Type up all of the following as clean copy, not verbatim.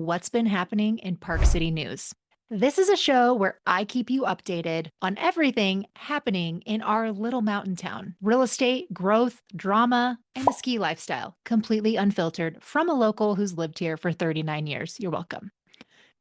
What's been happening in Park City news. This is a show where I keep you updated on everything happening in our little mountain town. Real estate, growth, drama, and the ski lifestyle, completely unfiltered from a local who's lived here for 39 years. You're welcome.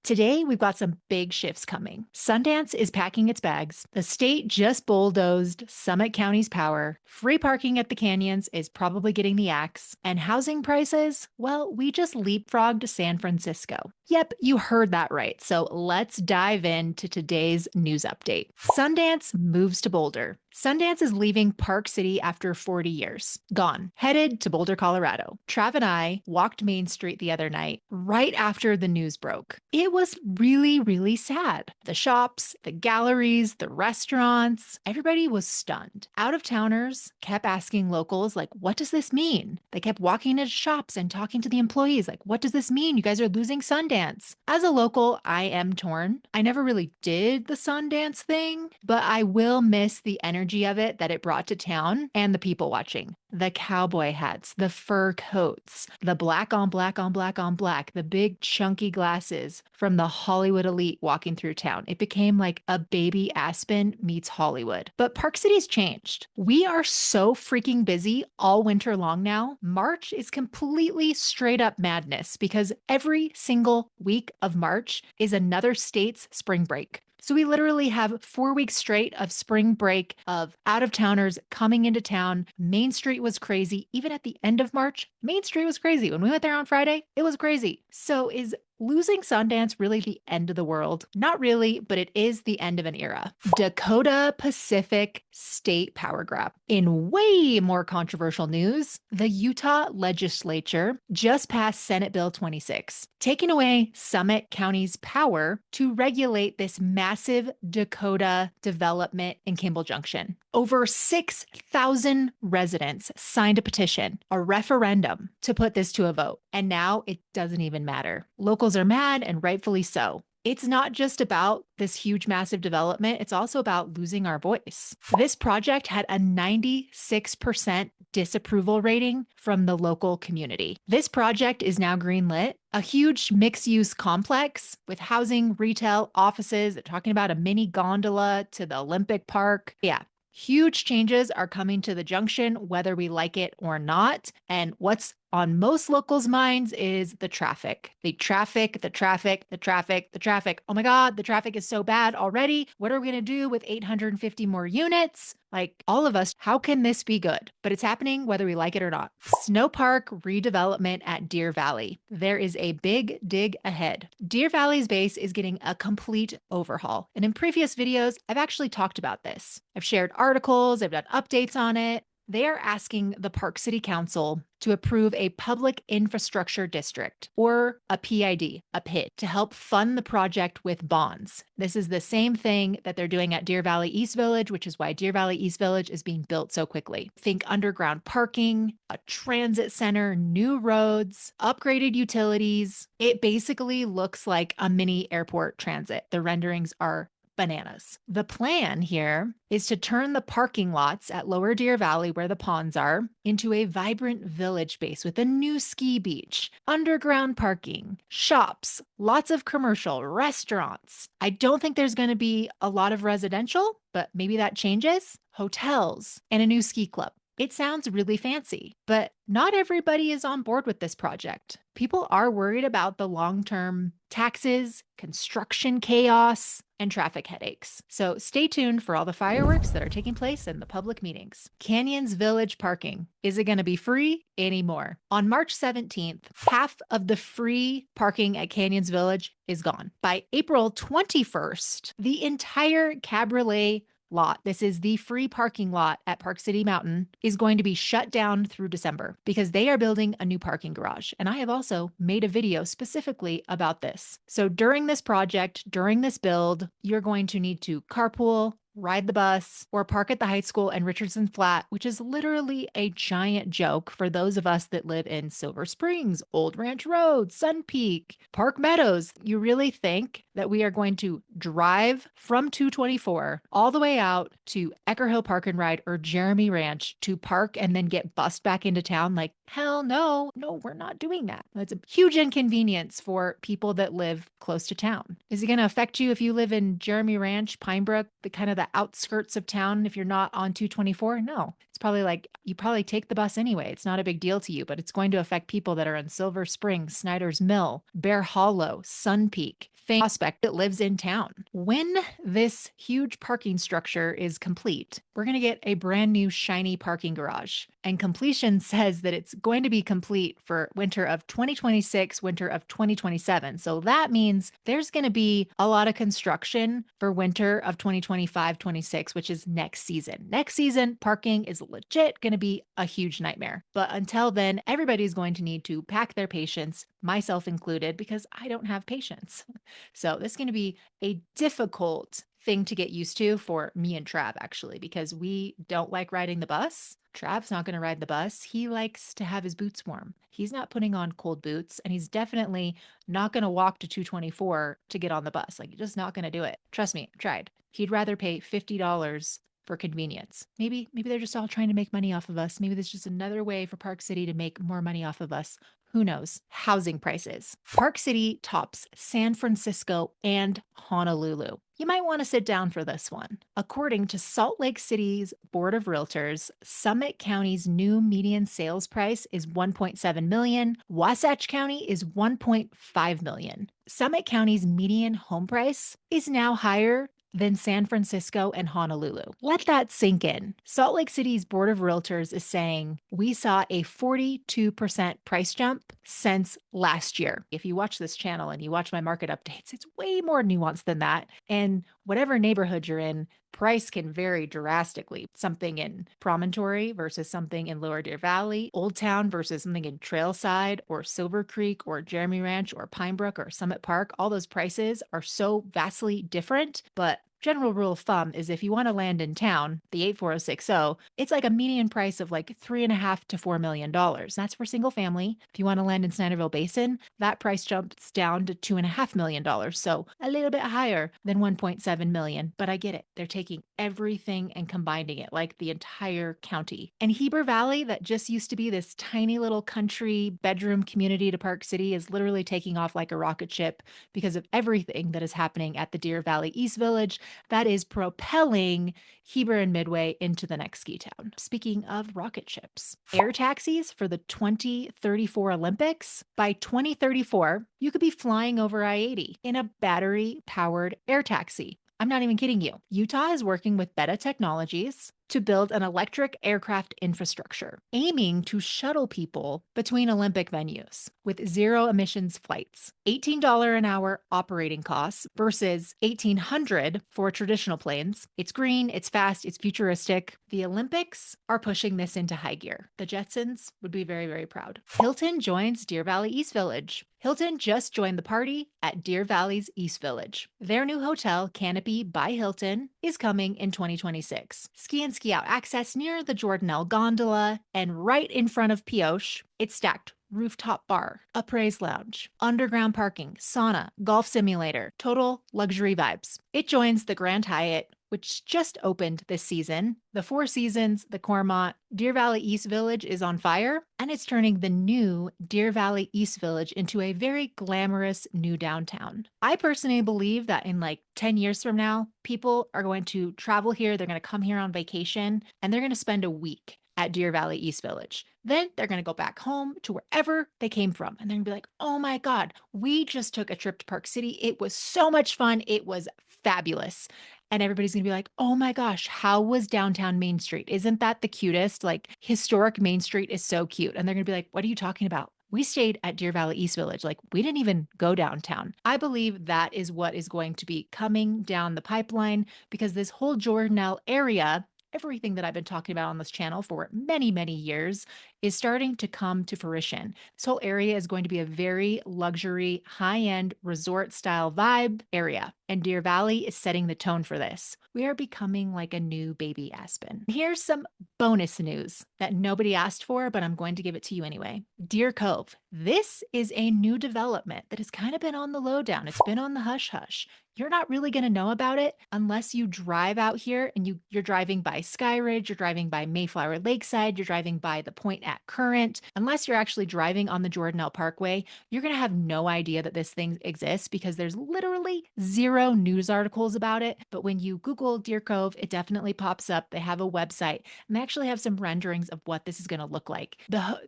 Today, we've got some big shifts coming. Sundance is packing its bags. The state just bulldozed Summit County's power. Free parking at the canyons is probably getting the axe. And housing prices? Well, we just leapfrogged San Francisco. Yep, you heard that right. So let's dive into today's news update. Sundance moves to Boulder. Sundance is leaving Park City after 40 years. Gone. Headed to Boulder, Colorado. Trav and I walked Main Street the other night, right after the news broke. It was really, really sad. The shops, the galleries, the restaurants, everybody was stunned. Out-of-towners kept asking locals, like, what does this mean? They kept walking into shops and talking to the employees, like, what does this mean? You guys are losing Sundance. As a local, I am torn. I never really did the Sundance thing, but I will miss the energy of it that it brought to town and the people watching. The cowboy hats, the fur coats, the black on black on black on black, the big chunky glasses from the Hollywood elite walking through town. It became like a baby Aspen meets Hollywood. But Park City's changed. We are so freaking busy all winter long now. March is completely straight up madness because every single week of March is another state's spring break. So we literally have 4 weeks straight of spring break of out-of-towners coming into town. Main Street was crazy. Even at the end of March, Main Street was crazy. When we went there on Friday, it was crazy. So is losing Sundance really the end of the world? Not really, but it is the end of an era. Dakota Pacific state power grab. In way more controversial news, the Utah legislature just passed Senate Bill 26, taking away Summit County's power to regulate this massive Dakota development in Kimball Junction. Over 6,000 residents signed a petition, a referendum, to put this to a vote. And now it doesn't even matter. Locals are mad, and rightfully so. It's not just about this huge, massive development. It's also about losing our voice. This project had a 96% disapproval rating from the local community. This project is now greenlit, a huge mixed-use complex with housing, retail, offices. They're talking about a mini gondola to the Olympic Park. Yeah. Huge changes are coming to the junction, whether we like it or not. And what's on most locals' minds is the traffic. The traffic, the traffic, the traffic, the traffic. Oh my God, the traffic is so bad already. What are we going to do with 850 more units? Like, all of us, how can this be good? But it's happening whether we like it or not. Snow Park redevelopment at Deer Valley. There is a big dig ahead. Deer Valley's base is getting a complete overhaul. And in previous videos, I've actually talked about this. I've shared articles, I've done updates on it. They are asking the Park City Council to approve a public infrastructure district, or a PID, a PID, to help fund the project with bonds. This is the same thing that they're doing at Deer Valley East Village, which is why Deer Valley East Village is being built so quickly. Think underground parking, a transit center, new roads, upgraded utilities. It basically looks like a mini airport transit. The renderings are bananas. The plan here is to turn the parking lots at Lower Deer Valley, where the ponds are, into a vibrant village base with a new ski beach, underground parking, shops, lots of commercial, restaurants. I don't think there's going to be a lot of residential, but maybe that changes. Hotels and a new ski club. It sounds really fancy, but not everybody is on board with this project. People are worried about the long-term taxes, construction chaos, and traffic headaches. So stay tuned for all the fireworks that are taking place in the public meetings. Canyons Village parking. Is it going to be free anymore? On March 17th, half of the free parking at Canyons Village is gone. By April 21st, the entire Cabriolet lot, this is the free parking lot at Park City Mountain, is going to be shut down through December because they are building a new parking garage. And I have also made a video specifically about this. So during this project, during this build, you're going to need to carpool, ride the bus, or park at the high school and Richardson Flat, which is literally a giant joke for those of us that live in Silver Springs, Old Ranch Road, Sun Peak, Park Meadows. You really think that we are going to drive from 224 all the way out to Ecker Hill Park and Ride or Jeremy Ranch to park and then get bussed back into town? Like, hell no, no, we're not doing that. That's a huge inconvenience for people that live close to town. Is it going to affect you if you live in Jeremy Ranch, Pine Brook, the kind of the outskirts of town if you're not on 224? No. It's probably like you probably take the bus anyway. It's not a big deal to you, but it's going to affect people that are in Silver Spring, Snyder's Mill, Bear Hollow, Sun Peak, Prospect that lives in town. When this huge parking structure is complete, we're going to get a brand new shiny parking garage. And completion says that it's going to be complete for winter of 2026, winter of 2027. So that means there's going to be a lot of construction for winter of 2025-26, which is next season. Next season, parking is legit going to be a huge nightmare. But until then, everybody's going to need to pack their patience, myself included, because I don't have patience. So this is going to be a difficult thing to get used to for me and Trav, actually, because we don't like riding the bus. Trav's not going to ride the bus. He likes to have his boots warm. He's not putting on cold boots, and he's definitely not going to walk to 224 to get on the bus. Like, he's just not going to do it. Trust me, I've tried. He'd rather pay $50 for convenience. Maybe they're just all trying to make money off of us. Maybe there's just another way for Park City to make more money off of us. Who knows? Housing prices. Park City tops San Francisco and Honolulu. You might want to sit down for this one. According to Salt Lake City's Board of Realtors, Summit County's new median sales price is $1.7 million. Wasatch County is $1.5 million. Summit County's median home price is now higher than San Francisco and Honolulu. Let that sink in. Salt Lake City's Board of Realtors is saying we saw a 42% price jump since last year. If you watch this channel and you watch my market updates, it's way more nuanced than that. And whatever neighborhood you're in, price can vary drastically. Something in Promontory versus something in Lower Deer Valley, Old Town versus something in Trailside or Silver Creek or Jeremy Ranch or Pine Brook or Summit Park. All those prices are so vastly different, but general rule of thumb is if you want to land in town, the 84060, it's like a median price of like $3.5 to $4 million. That's for single family. If you want to land in Snyderville Basin, that price jumps down to $2.5 million. So a little bit higher than 1.7 million, but I get it. They're taking everything and combining it like the entire county. And Heber Valley, that just used to be this tiny little country bedroom community to Park City, is literally taking off like a rocket ship because of everything that is happening at the Deer Valley East Village that is propelling Heber and Midway into the next ski town. Speaking of rocket ships, air taxis for the 2034 Olympics. By 2034, you could be flying over I-80 in a battery-powered air taxi. I'm not even kidding you. Utah is working with Beta Technologies to build an electric aircraft infrastructure, aiming to shuttle people between Olympic venues with zero emissions flights. $18 an hour operating costs versus $1,800 for traditional planes. It's green, it's fast, it's futuristic. The Olympics are pushing this into high gear. The Jetsons would be very, very proud. Hilton joins Deer Valley East Village. Hilton just joined the party at Deer Valley's East Village. Their new hotel, Canopy by Hilton, is coming in 2026. Ski and ski out access near the Jordanelle Gondola, and right in front of Pioche, it's stacked rooftop bar, appraise lounge, underground parking, sauna, golf simulator, total luxury vibes. It joins the Grand Hyatt, which just opened this season. The Four Seasons, the Cormont, Deer Valley East Village is on fire, and it's turning the new Deer Valley East Village into a very glamorous new downtown. I personally believe that in like 10 years from now, people are going to travel here, they're going to come here on vacation, and they're going to spend a week at Deer Valley East Village. Then they're going to go back home to wherever they came from. And they're going to be like, oh my God, we just took a trip to Park City. It was so much fun. It was fabulous. And everybody's going to be like, oh my gosh, how was downtown Main Street? Isn't that the cutest? Like, historic Main Street is so cute. And they're going to be like, what are you talking about? We stayed at Deer Valley East Village. Like, we didn't even go downtown. I believe that is what is going to be coming down the pipeline, because this whole Jordanelle area, everything that I've been talking about on this channel for many, many years, is starting to come to fruition. This whole area is going to be a very luxury, high-end resort style vibe area, and Deer Valley is setting the tone for this. We are becoming like a new baby Aspen. Here's some bonus news that nobody asked for, but I'm going to give it to you anyway. Deer Cove. This is a new development that has kind of been on the lowdown. It's been on the hush hush. You're not really going to know about it unless you drive out here and you're driving by Skyridge, you're driving by Mayflower Lakeside, you're driving by the Point at Current. Unless you're actually driving on the Jordan L. Parkway, you're going to have no idea that this thing exists because there's literally zero news articles about it. But when you Google Deer Cove, it definitely pops up. They have a website and they actually have some renderings of what this is going to look like.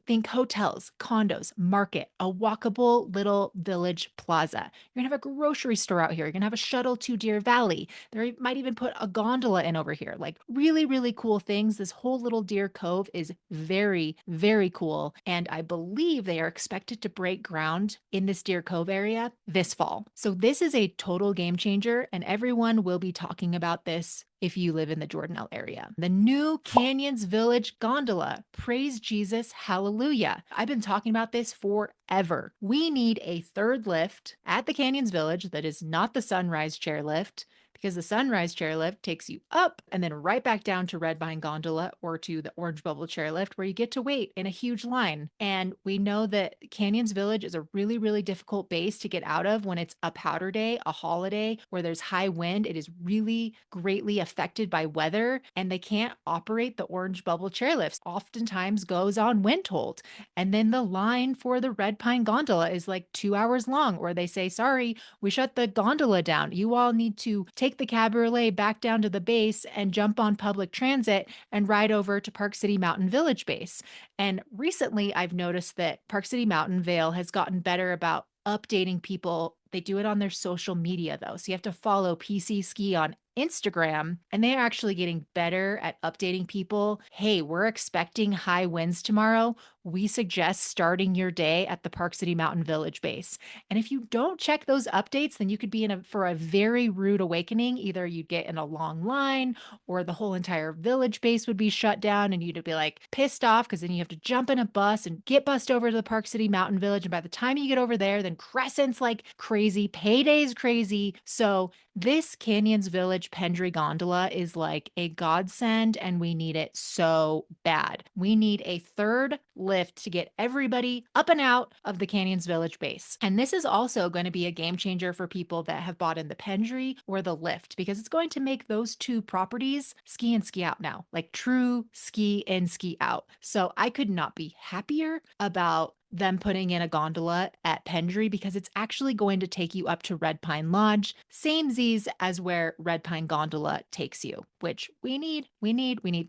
Think hotels, condos, market, a walkable little village plaza. You're going to have a grocery store out here. You're going to have a shuttle to Deer Valley. They might even put a gondola in over here. Like really, really cool things. This whole little Deer Cove is very, very cool. And I believe they are expected to break ground in this Deer Cove area this fall. So this is a total game changer, and everyone will be talking about this if you live in the Jordanelle area. The new Canyons Village Gondola. Praise Jesus, hallelujah. I've been talking about this forever. We need a third lift at the Canyons Village that is not the Sunrise Chairlift, because the Sunrise Chairlift takes you up and then right back down to Red Pine Gondola or to the Orange Bubble Chairlift, where you get to wait in a huge line. And we know that Canyons Village is a really, really difficult base to get out of when it's a powder day, a holiday where there's high wind. It is really greatly affected by weather, and they can't operate the Orange Bubble Chairlifts. Oftentimes goes on wind hold. And then the line for the Red Pine Gondola is like 2 hours long, where they say, sorry, we shut the gondola down. You all need to take the cabriolet back down to the base and jump on public transit and ride over to Park City Mountain Village base. And recently I've noticed that Park City Mountain Vale has gotten better about updating people. They do it on their social media though. So you have to follow PC Ski on Instagram, and they are actually getting better at updating people. Hey, we're expecting high winds tomorrow. We suggest starting your day at the Park City Mountain Village base. And if you don't check those updates, then you could be for a very rude awakening. Either you'd get in a long line or the whole entire village base would be shut down and you'd be like pissed off because then you have to jump in a bus and get bussed over to the Park City Mountain Village. And by the time you get over there, then Crescent's like crazy, payday's crazy. So this Canyons Village Pendry Gondola is like a godsend, and we need it so bad. We need a third lift to get everybody up and out of the Canyons Village base. And this is also going to be a game changer for people that have bought in the Pendry or the lift, because it's going to make those two properties ski in, ski out now, like true ski in, ski out. So I could not be happier about them putting in a gondola at Pendry, because it's actually going to take you up to Red Pine Lodge, same Z's as where Red Pine Gondola takes you, which we need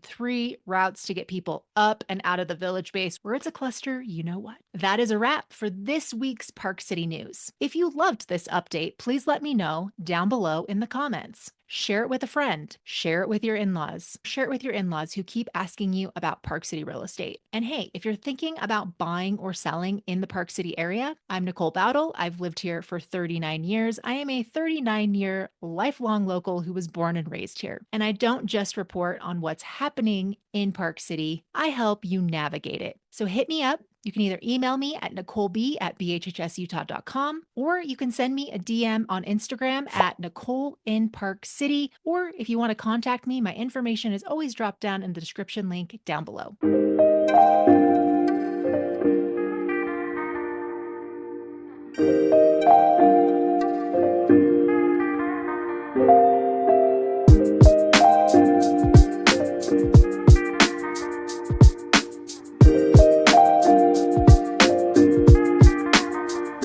3 routes to get people up and out of the village base where it's a cluster, you know what. That is a wrap for this week's Park City News. If you loved this update, please let me know down below in the comments. Share it with a friend. Share it with your in-laws. Share it with your in-laws who keep asking you about Park City real estate. And hey, if you're thinking about buying or selling in the Park City area, I'm Nicole Bowdle. I've lived here for 39 years. I am a 39-year lifelong local who was born and raised here. And I don't just report on what's happening in Park City. I help you navigate it. So hit me up. You can either email me at NicoleB@bhhsutah.com, or you can send me a DM on Instagram at Nicole in Park City. Or if you want to contact me, my information is always dropped down in the description link down below.